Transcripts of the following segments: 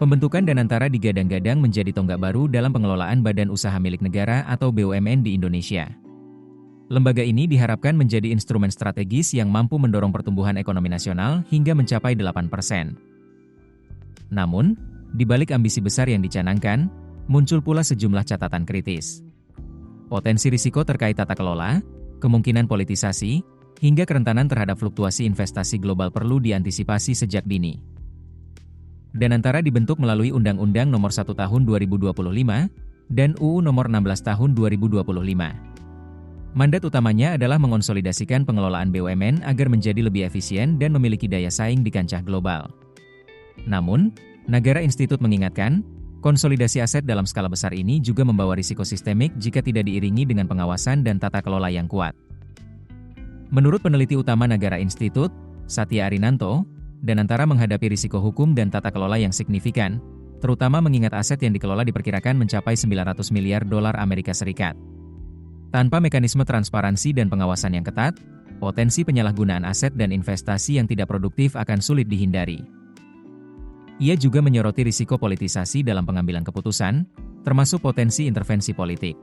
Pembentukan Danantara digadang-gadang menjadi tonggak baru dalam pengelolaan badan usaha milik negara atau BUMN di Indonesia. Lembaga ini diharapkan menjadi instrumen strategis yang mampu mendorong pertumbuhan ekonomi nasional hingga mencapai 8%. Namun, di balik ambisi besar yang dicanangkan, muncul pula sejumlah catatan kritis. Potensi risiko terkait tata kelola, kemungkinan politisasi, hingga kerentanan terhadap fluktuasi investasi global perlu diantisipasi sejak dini. Danantara dibentuk melalui Undang-Undang Nomor 1 Tahun 2025 dan UU Nomor 16 Tahun 2025. Mandat utamanya adalah mengonsolidasikan pengelolaan BUMN agar menjadi lebih efisien dan memiliki daya saing di kancah global. Namun, Nagara Institute mengingatkan, konsolidasi aset dalam skala besar ini juga membawa risiko sistemik jika tidak diiringi dengan pengawasan dan tata kelola yang kuat. Menurut peneliti utama Nagara Institute, Satya Arinanto, Danantara menghadapi risiko hukum dan tata kelola yang signifikan, terutama mengingat aset yang dikelola diperkirakan mencapai 900 miliar dolar Amerika Serikat. Tanpa mekanisme transparansi dan pengawasan yang ketat, potensi penyalahgunaan aset dan investasi yang tidak produktif akan sulit dihindari. Ia juga menyoroti risiko politisasi dalam pengambilan keputusan, termasuk potensi intervensi politik.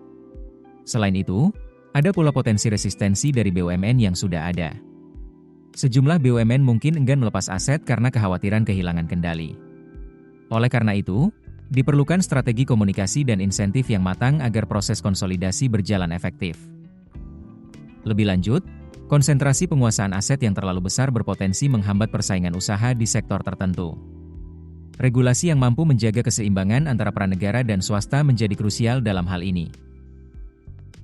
Selain itu, ada pula potensi resistensi dari BUMN yang sudah ada. Sejumlah BUMN mungkin enggan melepas aset karena kekhawatiran kehilangan kendali. Oleh karena itu, diperlukan strategi komunikasi dan insentif yang matang agar proses konsolidasi berjalan efektif. Lebih lanjut, konsentrasi penguasaan aset yang terlalu besar berpotensi menghambat persaingan usaha di sektor tertentu. Regulasi yang mampu menjaga keseimbangan antara peran negara dan swasta menjadi krusial dalam hal ini.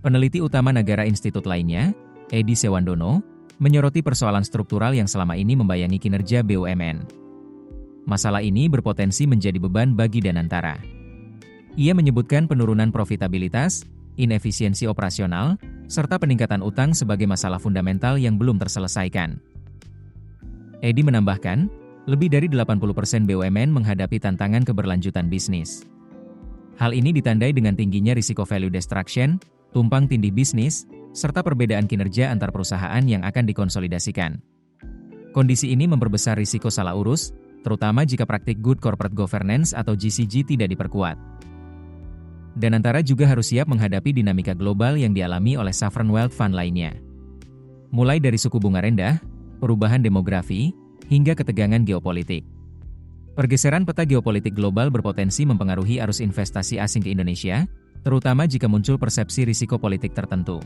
Peneliti utama Nagara Institute lainnya, Edi Sewandono, menyoroti persoalan struktural yang selama ini membayangi kinerja BUMN. Masalah ini berpotensi menjadi beban bagi Danantara. Ia menyebutkan penurunan profitabilitas, inefisiensi operasional, serta peningkatan utang sebagai masalah fundamental yang belum terselesaikan. Edi menambahkan, lebih dari 80% BUMN menghadapi tantangan keberlanjutan bisnis. Hal ini ditandai dengan tingginya risiko value destruction, tumpang tindih bisnis, serta perbedaan kinerja antar perusahaan yang akan dikonsolidasikan. Kondisi ini memperbesar risiko salah urus, terutama jika praktik Good Corporate Governance atau GCG tidak diperkuat. Danantara juga harus siap menghadapi dinamika global yang dialami oleh sovereign wealth fund lainnya. Mulai dari suku bunga rendah, perubahan demografi, hingga ketegangan geopolitik. Pergeseran peta geopolitik global berpotensi mempengaruhi arus investasi asing ke Indonesia, terutama jika muncul persepsi risiko politik tertentu.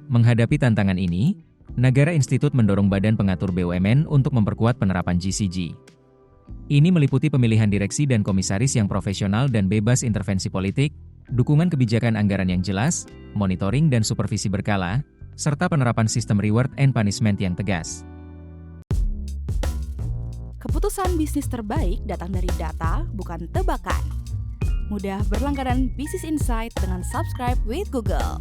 Menghadapi tantangan ini, Nagara Institute mendorong Badan Pengatur BUMN untuk memperkuat penerapan GCG. Ini meliputi pemilihan direksi dan komisaris yang profesional dan bebas intervensi politik, dukungan kebijakan anggaran yang jelas, monitoring dan supervisi berkala, serta penerapan sistem reward and punishment yang tegas. Keputusan bisnis terbaik datang dari data, bukan tebakan. Mudah berlangganan Business Insight dengan subscribe with Google.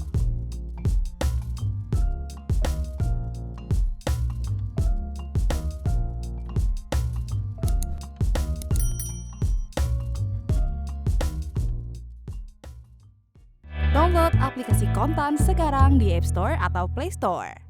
Download aplikasi Kontan sekarang di App Store atau Play Store.